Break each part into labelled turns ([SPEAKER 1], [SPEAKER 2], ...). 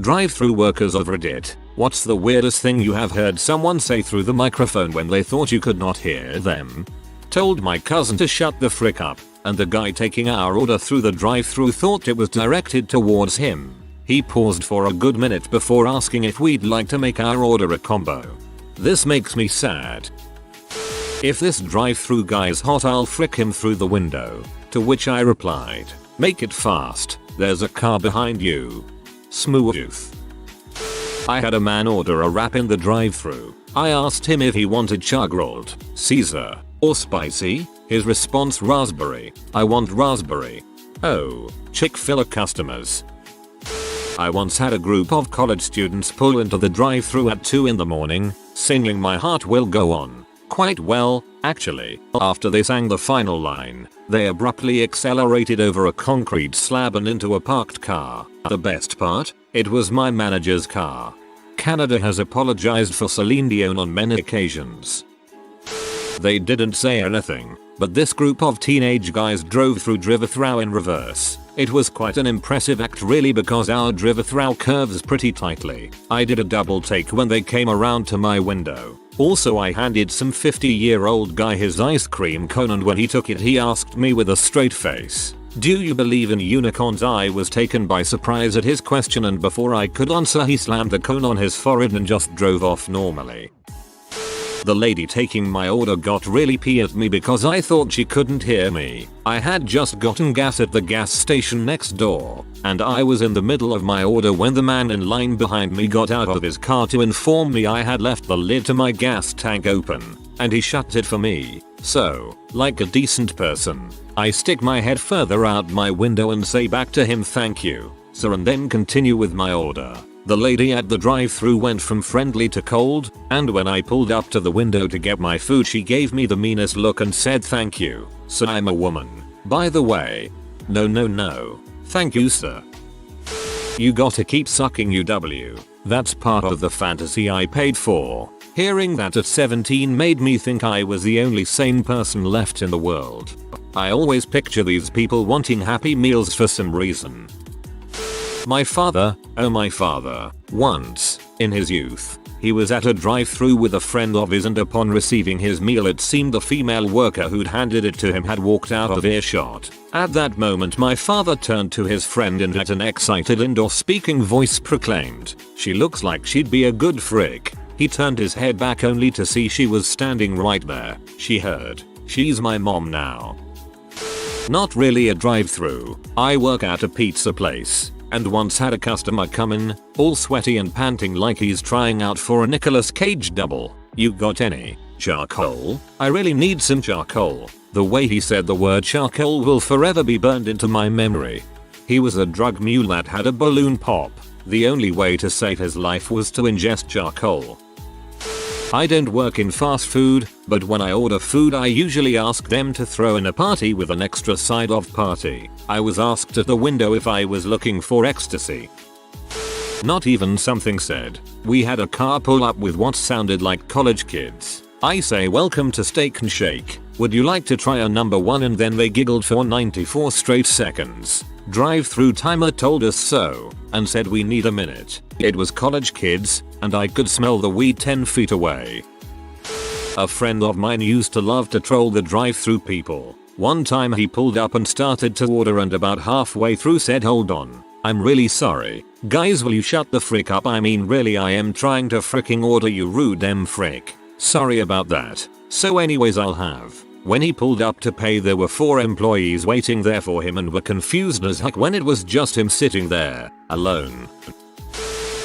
[SPEAKER 1] Drive-through workers of Reddit, what's the weirdest thing you have heard someone say through the microphone when they thought you could not hear them? Told my cousin to shut the frick up, and the guy taking our order through the drive-through thought it was directed towards him. He paused for a good minute before asking if we'd like to make our order a combo. This makes me sad. If this drive-through guy's hot, I'll frick him through the window. To which I replied, make it fast, there's a car behind you. Smooth. I had a man order a wrap in the drive-thru. I asked him if he wanted chug-rolled, Caesar, or spicy. His response, raspberry. I want raspberry. Oh, Chick-fil-A customers. I once had a group of college students pull into the drive-thru at 2 in the morning, singing My Heart Will Go On. Quite well, actually. After they sang the final line, they abruptly accelerated over a concrete slab and into a parked car. The best part? It was my manager's car. Canada has apologized for Celine Dion on many occasions. They didn't say anything, but this group of teenage guys drove through in reverse. It was quite an impressive act really because our drive-thru curves pretty tightly. I did a double take when they came around to my window. Also, I handed some 50-year-old guy his ice cream cone, and when he took it he asked me with a straight face, "Do you believe in unicorns?" I was taken by surprise at his question, and before I could answer he slammed the cone on his forehead and just drove off normally. The lady taking my order got really pissed at me because I thought she couldn't hear me. I had just gotten gas at the gas station next door, and I was in the middle of my order when the man in line behind me got out of his car to inform me I had left the lid to my gas tank open, and he shut it for me. So, like a decent person, I stick my head further out my window and say back to him, "Thank you, sir," and then continue with my order. The lady at the drive-thru went from friendly to cold, and when I pulled up to the window to get my food she gave me the meanest look and said, "Thank you, sir, I'm a woman, by the way." No. Thank you, sir. You gotta keep sucking UW. That's part of the fantasy I paid for. Hearing that at 17 made me think I was the only sane person left in the world. I always picture these people wanting Happy Meals for some reason. My father, once, in his youth, he was at a drive-thru with a friend of his, and upon receiving his meal it seemed the female worker who'd handed it to him had walked out of earshot. At that moment my father turned to his friend and at an excited indoor-speaking voice proclaimed, "She looks like she'd be a good frick." He turned his head back only to see she was standing right there. She heard, "She's my mom now." Not really a drive-thru. I work at a pizza place, and once had a customer come in, all sweaty and panting like he's trying out for a Nicolas Cage double. "You got any charcoal? I really need some charcoal." The way he said the word charcoal will forever be burned into my memory. He was a drug mule that had a balloon pop. The only way to save his life was to ingest charcoal. I don't work in fast food, but when I order food I usually ask them to throw in a party with an extra side of party. I was asked at the window if I was looking for ecstasy. Not even something said. We had a car pull up with what sounded like college kids. I say, "Welcome to Steak and Shake. Would you like to try a number one?" And then they giggled for 94 straight seconds. Drive-through timer told us so, and said we need a minute. It was college kids, and I could smell the weed 10 feet away. A friend of mine used to love to troll the drive-through people. One time he pulled up and started to order, and about halfway through said, "Hold on, I'm really sorry. Guys, will you shut the frick up? I mean really, I am trying to fricking order, you rude frick. Sorry about that. So anyways, I'll have." When he pulled up to pay there were 4 employees waiting there for him and were confused as heck when it was just him sitting there, alone.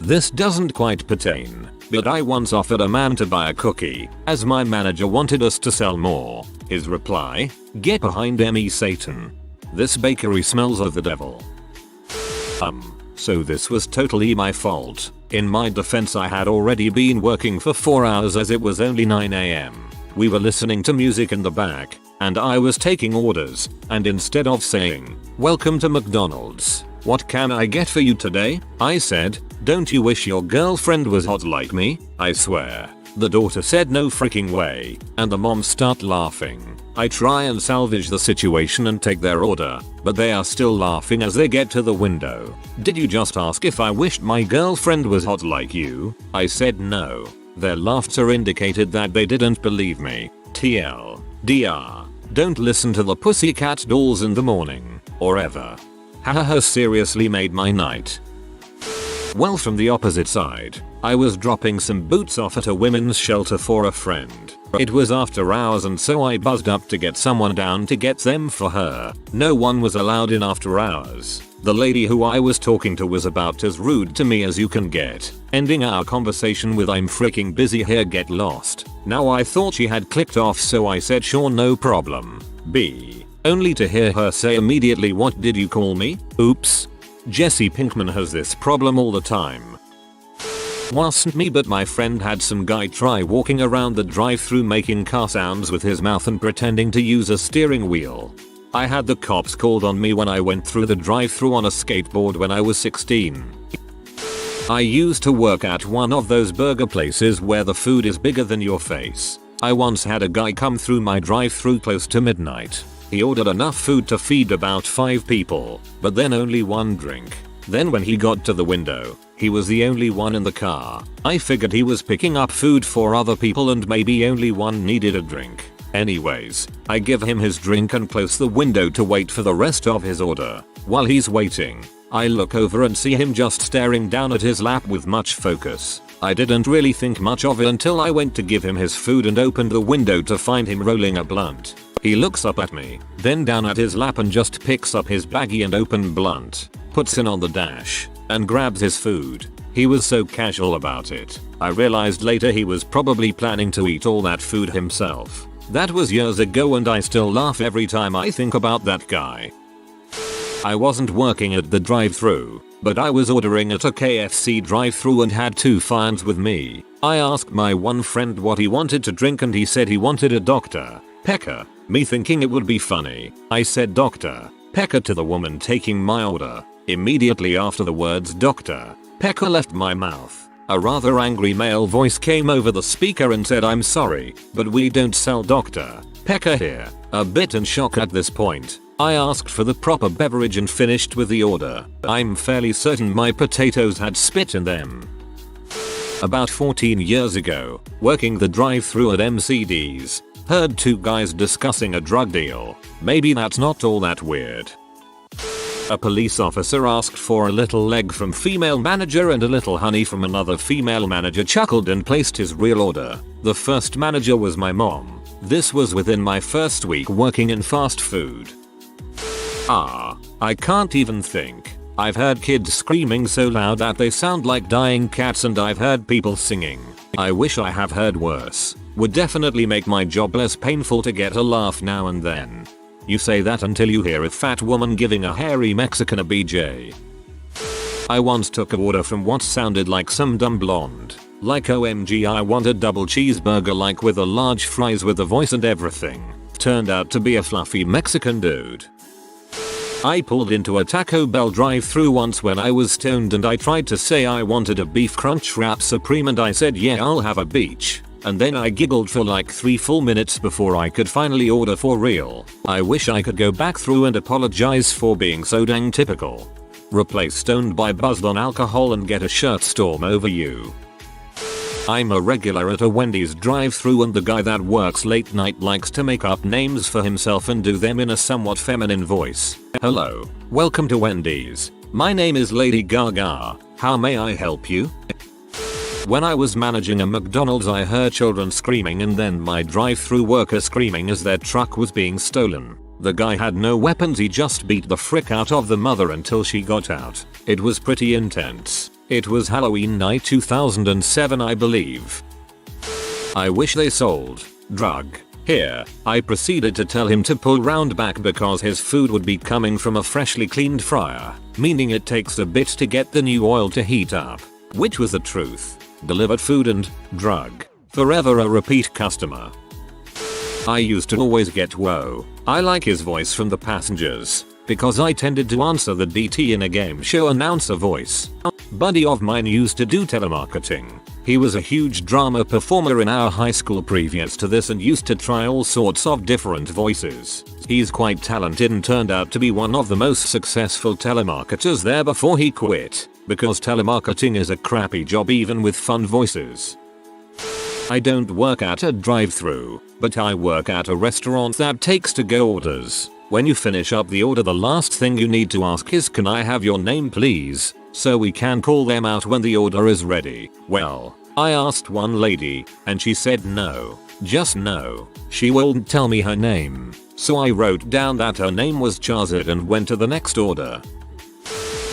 [SPEAKER 1] This doesn't quite pertain, but I once offered a man to buy a cookie, as my manager wanted us to sell more. His reply, "Get behind me, Satan. This bakery smells of the devil." So this was totally my fault. In my defense, I had already been working for 4 hours as it was only 9 AM. We were listening to music in the back, and I was taking orders, and instead of saying, "Welcome to McDonald's, what can I get for you today?" I said, "Don't you wish your girlfriend was hot like me?" I swear. The daughter said no freaking way, and the mom start laughing. I try and salvage the situation and take their order, but they are still laughing as they get to the window. Did you just ask if I wished my girlfriend was hot like you? I said no. Their laughter indicated that they didn't believe me. TL. DR. Don't listen to the pussycat dolls in the morning, or ever. Hahaha, seriously made my night. Well, from the opposite side, I was dropping some boots off at a women's shelter for a friend. It was after hours and so I buzzed up to get someone down to get them for her. No one was allowed in after hours. The lady who I was talking to was about as rude to me as you can get, ending our conversation with "I'm freaking busy here, get lost." Now I thought she had clicked off, so I said sure, no problem. B. Only to hear her say immediately, "What did you call me?" Oops. Jesse Pinkman has this problem all the time. Wasn't me, but my friend had some guy try walking around the drive-thru making car sounds with his mouth and pretending to use a steering wheel. I had the cops called on me when I went through the drive-thru on a skateboard when I was 16. I used to work at one of those burger places where the food is bigger than your face. I once had a guy come through my drive-thru close to midnight. He ordered enough food to feed about 5 people, but then only 1 drink. Then when he got to the window, he was the only one in the car. I figured he was picking up food for other people and maybe only one needed a drink. Anyways, I give him his drink and close the window to wait for the rest of his order. While he's waiting, I look over and see him just staring down at his lap with much focus. I didn't really think much of it until I went to give him his food and opened the window to find him rolling a blunt. He looks up at me, then down at his lap and just picks up his baggie and open blunt, puts it on the dash, and grabs his food. He was so casual about it. I realized later he was probably planning to eat all that food himself. That was years ago and I still laugh every time I think about that guy. I wasn't working at the drive-thru, but I was ordering at a KFC drive-thru and had 2 fans with me. I asked my one friend what he wanted to drink and he said he wanted a Dr. Pepper. Me thinking it would be funny, I said Dr. Pepper to the woman taking my order. Immediately after the words Dr. Pepper left my mouth, a rather angry male voice came over the speaker and said, "I'm sorry, but we don't sell Dr. Pepper here." A bit in shock at this point, I asked for the proper beverage and finished with the order. I'm fairly certain my potatoes had spit in them. About 14 years ago, working the drive-thru at MCD's, heard 2 guys discussing a drug deal. Maybe that's not all that weird. A police officer asked for a little leg from female manager and a little honey from another female manager, chuckled and placed his real order. The first manager was my mom. This was within my first week working in fast food. I can't even think. I've heard kids screaming so loud that they sound like dying cats, and I've heard people singing. I wish I have heard worse. Would definitely make my job less painful to get a laugh now and then. You say that until you hear a fat woman giving a hairy Mexican a BJ. I once took an order from what sounded like some dumb blonde. Like, OMG, I want a double cheeseburger, like with a large fries with a voice and everything. Turned out to be a fluffy Mexican dude. I pulled into a Taco Bell drive-thru once when I was stoned and I tried to say I wanted a beef crunch wrap supreme and I said, "Yeah, I'll have a beach." And then I giggled for like 3 full minutes before I could finally order for real. I wish I could go back through and apologize for being so dang typical. Replace stoned by buzzed on alcohol and get a shirt storm over you. I'm a regular at a Wendy's drive-thru and the guy that works late night likes to make up names for himself and do them in a somewhat feminine voice. "Hello, welcome to Wendy's. My name is Lady Gaga. How may I help you?" When I was managing a McDonald's, I heard children screaming and then my drive-thru worker screaming as their truck was being stolen. The guy had no weapons, he just beat the frick out of the mother until she got out. It was pretty intense. It was Halloween night 2007, I believe. I wish they sold drug here. I proceeded to tell him to pull round back because his food would be coming from a freshly cleaned fryer, meaning it takes a bit to get the new oil to heat up. Which was the truth. Delivered food and drug. Forever a repeat customer. I used to always get "whoa, I like his voice" from the passengers, because I tended to answer the DT in a game show announcer voice. A buddy of mine used to do telemarketing. He was a huge drama performer in our high school previous to this and used to try all sorts of different voices. He's quite talented and turned out to be one of the most successful telemarketers there before he quit, because telemarketing is a crappy job even with fun voices. I don't work at a drive-thru, but I work at a restaurant that takes to-go orders. When you finish up the order, the last thing you need to ask is, "Can I have your name please?" so we can call them out when the order is ready. Well, I asked one lady, and she said no. Just no. She wouldn't tell me her name. So I wrote down that her name was Charzit and went to the next order.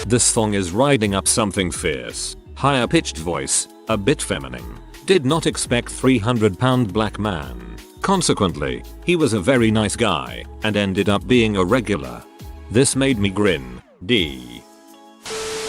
[SPEAKER 1] This song is riding up something fierce. Higher pitched voice, a bit feminine. Did not expect 300-pound black man. Consequently, he was a very nice guy, and ended up being a regular. This made me grin. D.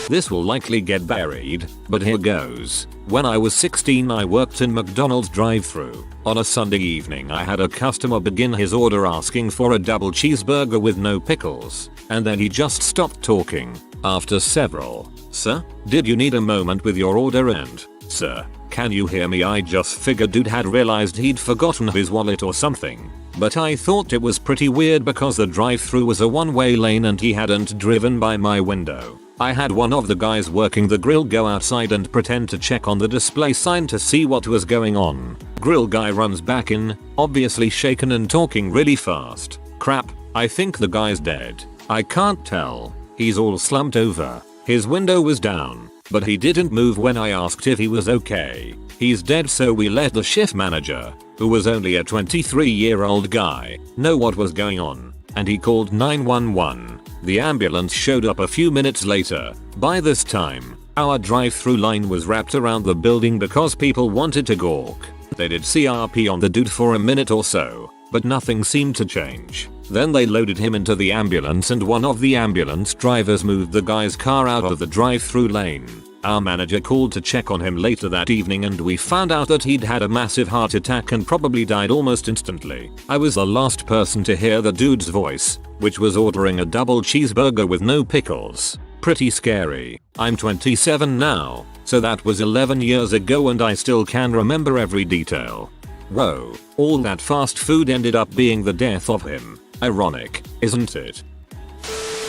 [SPEAKER 1] This will likely get buried, but here goes. When I was 16 I worked in McDonald's drive-thru. On a Sunday evening I had a customer begin his order asking for a double cheeseburger with no pickles, and then he just stopped talking. After several, "Sir, did you need a moment with your order?" and, "Sir, can you hear me?" I just figured dude had realized he'd forgotten his wallet or something. But I thought it was pretty weird because the drive-thru was a one-way lane and he hadn't driven by my window. I had one of the guys working the grill go outside and pretend to check on the display sign to see what was going on. Grill guy runs back in, obviously shaken and talking really fast. Crap, I think the guy's dead. I can't tell. He's all slumped over. His window was down, but he didn't move when I asked if he was okay. He's dead, so we let the shift manager, who was only a 23-year-old guy, know what was going on, and he called 911. The ambulance showed up a few minutes later. By this time, our drive-thru line was wrapped around the building because people wanted to gawk. They did CRP on the dude for a minute or so, but nothing seemed to change. Then they loaded him into the ambulance and one of the ambulance drivers moved the guy's car out of the drive-thru lane. Our manager called to check on him later that evening and we found out that he'd had a massive heart attack and probably died almost instantly. I was the last person to hear the dude's voice, which was ordering a double cheeseburger with no pickles. Pretty scary. I'm 27 now, so that was 11 years ago and I still can remember every detail. Whoa, all that fast food ended up being the death of him. Ironic, isn't it?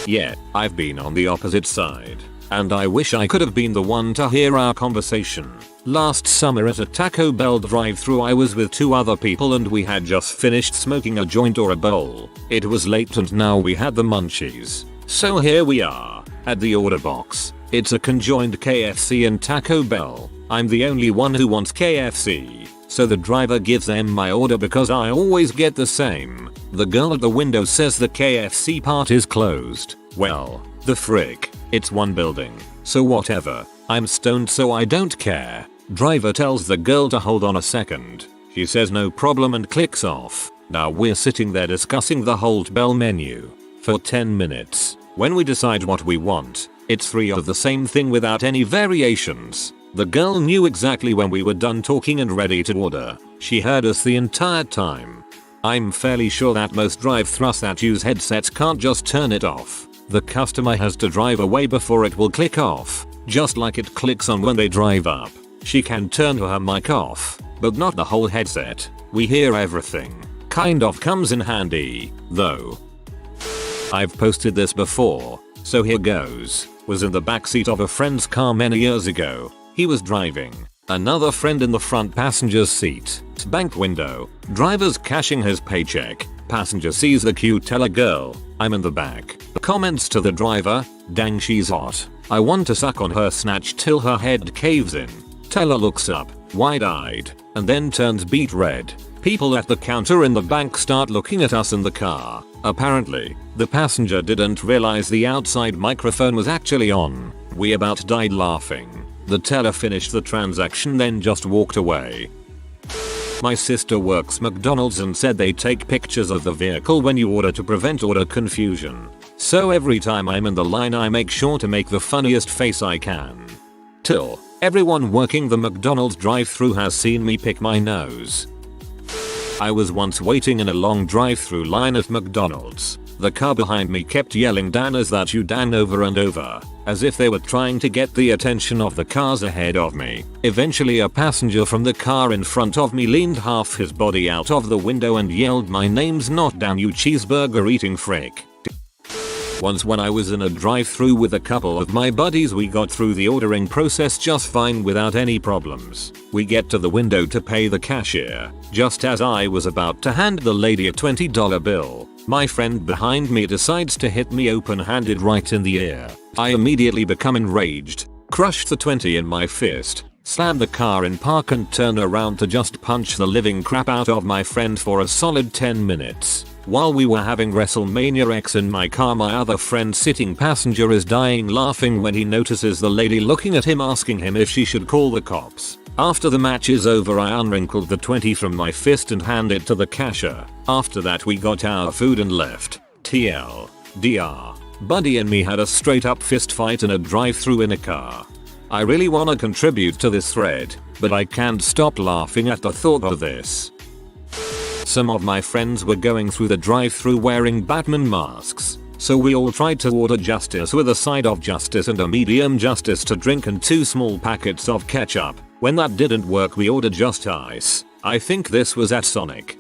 [SPEAKER 1] Yeah, I've been on the opposite side. And I wish I could have been the one to hear our conversation. Last summer at a Taco Bell drive-thru I was with two other people and we had just finished smoking a joint or a bowl. It was late and now we had the munchies. So here we are, at the order box. It's a conjoined KFC and Taco Bell. I'm the only one who wants KFC. So the driver gives them my order because I always get the same. The girl at the window says the KFC part is closed. Well, the frick. It's one building, so whatever. I'm stoned so I don't care. Driver tells the girl to hold on a second. She says no problem and clicks off. Now we're sitting there discussing the Holt Bell menu for 10 minutes. When we decide what we want, it's 3 of the same thing without any variations. The girl knew exactly when we were done talking and ready to order. She heard us the entire time. I'm fairly sure that most drive-thrus that use headsets can't just turn it off. The customer has to drive away before it will click off, just like it clicks on when they drive up. She can turn her mic off, but not the whole headset. We hear everything. Kind of comes in handy, though. I've posted this before, so here goes. Was in the backseat of a friend's car many years ago. He was driving. Another friend in the front passenger's seat. Bank window. Driver's cashing his paycheck. Passenger sees the cute teller girl. I'm in the back. Comments to the driver, "Dang, she's hot. I want to suck on her snatch till her head caves in." Teller looks up, wide-eyed, and then turns beet red. People at the counter in the bank start looking at us in the car. Apparently, the passenger didn't realize the outside microphone was actually on. We about died laughing. The teller finished the transaction then just walked away. My sister works McDonald's and said they take pictures of the vehicle when you order to prevent order confusion. So every time I'm in the line I make sure to make the funniest face I can. Till everyone working the McDonald's drive-thru has seen me pick my nose. I was once waiting in a long drive-thru line at McDonald's. The car behind me kept yelling "Dan, is that you, Dan?" over and over, as if they were trying to get the attention of the cars ahead of me. Eventually a passenger from the car in front of me leaned half his body out of the window and yelled, "My name's not Dan, you cheeseburger eating frick." Once when I was in a drive-thru with a couple of my buddies, we got through the ordering process just fine without any problems. We get to the window to pay the cashier. Just as I was about to hand the lady a $20 bill, my friend behind me decides to hit me open-handed right in the ear. I immediately become enraged, crush the 20 in my fist, slam the car in park and turn around to just punch the living crap out of my friend for a solid 10 minutes. While we were having WrestleMania X in my car, my other friend sitting passenger is dying laughing when he notices the lady looking at him asking him if she should call the cops. After the match is over, I unwrinkled the 20 from my fist and handed it to the cashier. After that we got our food and left. TLDR. Buddy and me had a straight up fist fight in a drive-thru in a car. I really wanna contribute to this thread, but I can't stop laughing at the thought of this. Some of my friends were going through the drive-thru wearing Batman masks, so we all tried to order Justice with a side of Justice and a medium Justice to drink and 2 small packets of ketchup. When that didn't work, we ordered just ice. I think this was at Sonic.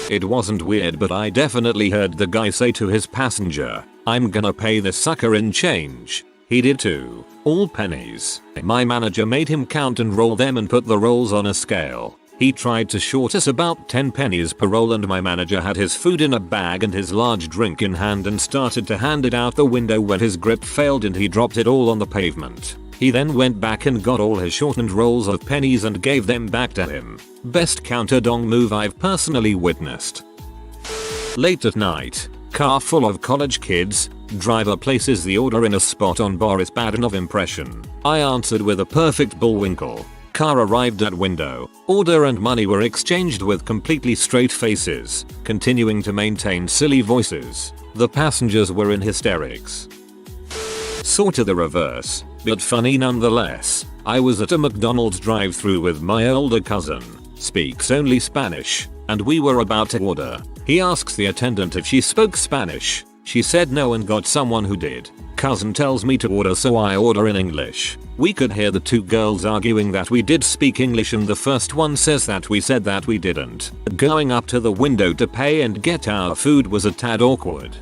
[SPEAKER 1] It wasn't weird, but I definitely heard the guy say to his passenger, "I'm gonna pay this sucker in change." He did too. All pennies. My manager made him count and roll them and put the rolls on a scale. He tried to short us about 10 pennies per roll, and my manager had his food in a bag and his large drink in hand and started to hand it out the window when his grip failed and he dropped it all on the pavement. He then went back and got all his shortened rolls of pennies and gave them back to him. Best counter dong move I've personally witnessed. Late at night, car full of college kids, driver places the order in a spot on Boris Badenov impression. I answered with a perfect bullwinkle. Car arrived at window. Order and money were exchanged with completely straight faces, continuing to maintain silly voices. The passengers were in hysterics. Sorta the reverse, but funny nonetheless. I was at a McDonald's drive-thru with my older cousin, speaks only Spanish, and we were about to order. He asks the attendant if she spoke Spanish. She said no and got someone who did. Cousin tells me to order, so I order in English. We could hear the 2 girls arguing that we did speak English and the first one says that we said that we didn't. Going up to the window to pay and get our food was a tad awkward.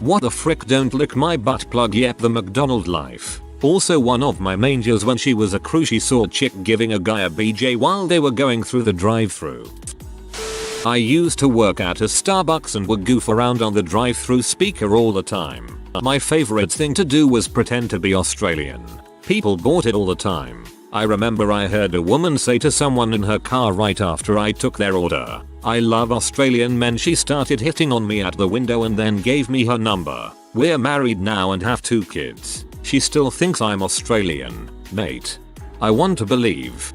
[SPEAKER 1] What the frick, don't lick my butt plug. Yep, the McDonald life. Also, one of my mangers when she was a crew, she saw a chick giving a guy a BJ while they were going through the drive-thru. I used to work at a Starbucks and would goof around on the drive-thru speaker all the time. My favorite thing to do was pretend to be Australian. People bought it all the time. I remember I heard a woman say to someone in her car right after I took their order, "I love Australian men." She started hitting on me at the window and then gave me her number. We're married now and have 2 kids. She still thinks I'm Australian, mate. I want to believe.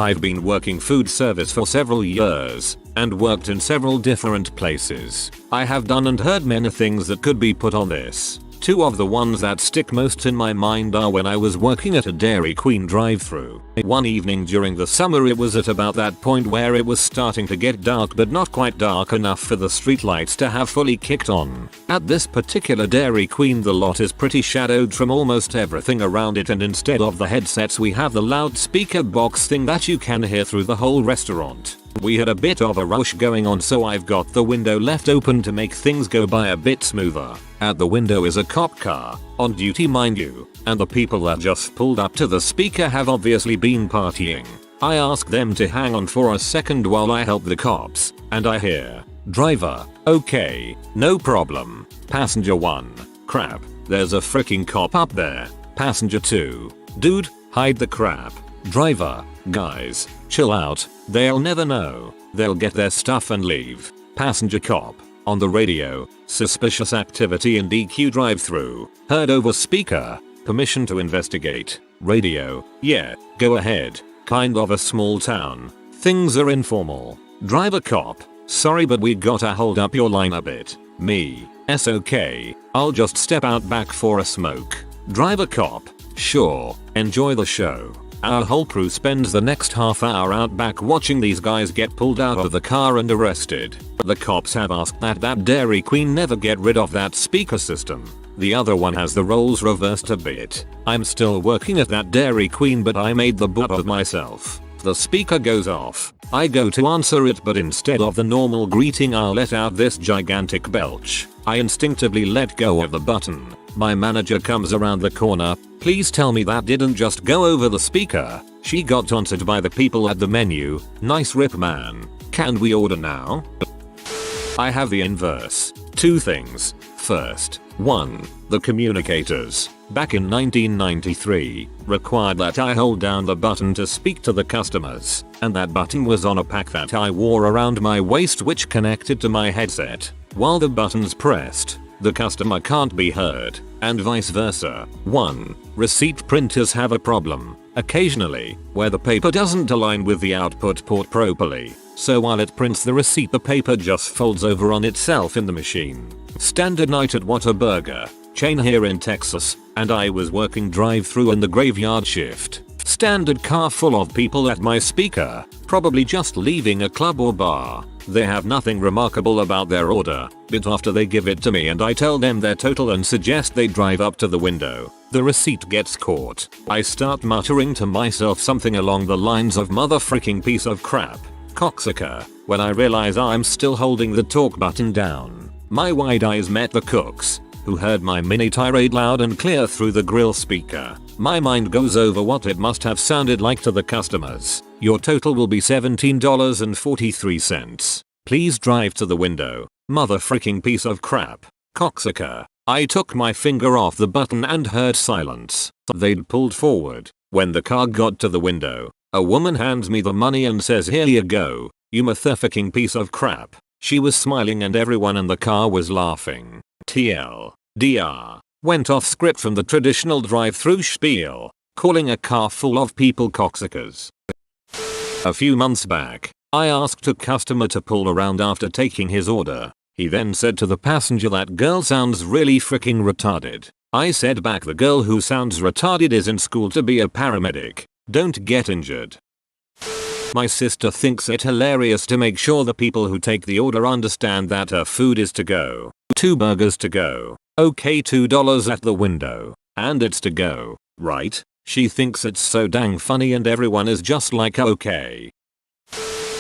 [SPEAKER 1] I've been working food service for several years and worked in several different places. I have done and heard many things that could be put on this. 2 of the ones that stick most in my mind are when I was working at a Dairy Queen drive-thru. One evening during the summer, it was at about that point where it was starting to get dark but not quite dark enough for the streetlights to have fully kicked on. At this particular Dairy Queen, the lot is pretty shadowed from almost everything around it, and instead of the headsets we have the loudspeaker box thing that you can hear through the whole restaurant. We had a bit of a rush going on, so I've got the window left open to make things go by a bit smoother. At the window is a cop car, on duty mind you, and the people that just pulled up to the speaker have obviously been partying. I ask them to hang on for a second while I help the cops, and I hear, "Driver, okay, no problem." Passenger 1, "Crap, there's a freaking cop up there." Passenger 2, "Dude, hide the crap." Driver, "Guys, chill out, they'll never know. They'll get their stuff and leave." Passenger cop, on the radio, "Suspicious activity in DQ drive-thru. Heard over speaker. Permission to investigate." Radio, "Yeah, go ahead. Kind of a small town. Things are informal." Driver cop, "Sorry but we gotta hold up your line a bit." Me, "S okay, I'll just step out back for a smoke." Driver cop, "Sure, enjoy the show." Our whole crew spends the next half hour out back watching these guys get pulled out of the car and arrested. The cops have asked that Dairy Queen never get rid of that speaker system. The other one has the roles reversed a bit. I'm still working at that Dairy Queen, but I made the butt of myself. The speaker goes off. I go to answer it, but instead of the normal greeting I'll let out this gigantic belch. I instinctively let go of the button. My manager comes around the corner. Please tell me that didn't just go over the speaker. She got answered by the people at the menu. Nice rip, man. Can we order now? I have the inverse. Two things. First, 1. The communicators, back in 1993, required that I hold down the button to speak to the customers, and that button was on a pack that I wore around my waist which connected to my headset. While the button's pressed, the customer can't be heard, and vice versa. 1. Receipt printers have a problem, occasionally, where the paper doesn't align with the output port properly, so while it prints the receipt the paper just folds over on itself in the machine. Standard night at Whataburger chain here in Texas, and I was working drive-thru in the graveyard shift. Standard car full of people at my speaker, probably just leaving a club or bar. They have nothing remarkable about their order, but after they give it to me and I tell them their total and suggest they drive up to the window, the receipt gets caught. I start muttering to myself something along the lines of motherfreaking piece of crap, cocksucker, when I realize I'm still holding the talk button down. My wide eyes met the cook's, who heard my mini tirade loud and clear through the grill speaker. My mind goes over what it must have sounded like to the customers. Your total will be $17.43. Please drive to the window. Motherfreaking piece of crap. Cocksucker. I took my finger off the button and heard silence. They'd pulled forward. When the car got to the window, a woman hands me the money and says, "Here you go, you motherfucking piece of crap." She was smiling and everyone in the car was laughing. TLDR. Went off script from the traditional drive-through spiel, calling a car full of people cocksuckers. A few months back, I asked a customer to pull around after taking his order. He then said to the passenger, "That girl sounds really freaking retarded." I said back, "The girl who sounds retarded is in school to be a paramedic. Don't get injured." My sister thinks it hilarious to make sure the people who take the order understand that her food is to go. 2 burgers to go. Okay, $2 at the window. And it's to go, right? She thinks it's so dang funny and everyone is just like, okay.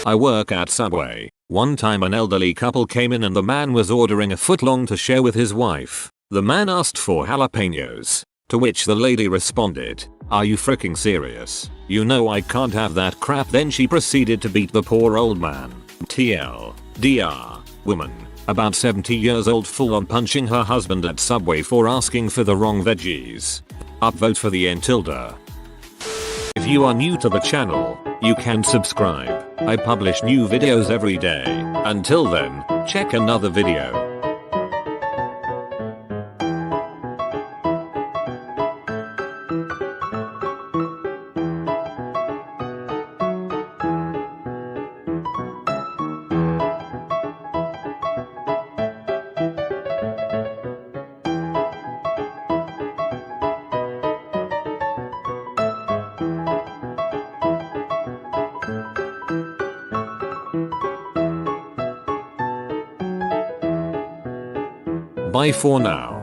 [SPEAKER 1] I work at Subway. One time an elderly couple came in and the man was ordering a footlong to share with his wife. The man asked for jalapenos, to which the lady responded, "Are you freaking serious? You know I can't have that crap." Then she proceeded to beat the poor old man. TLDR. Woman, about 70 years old, full on punching her husband at Subway for asking for the wrong veggies. Upvote for the N-tilde. If you are new to the channel, you can subscribe. I publish new videos every day. Until then, check another video. Bye for now.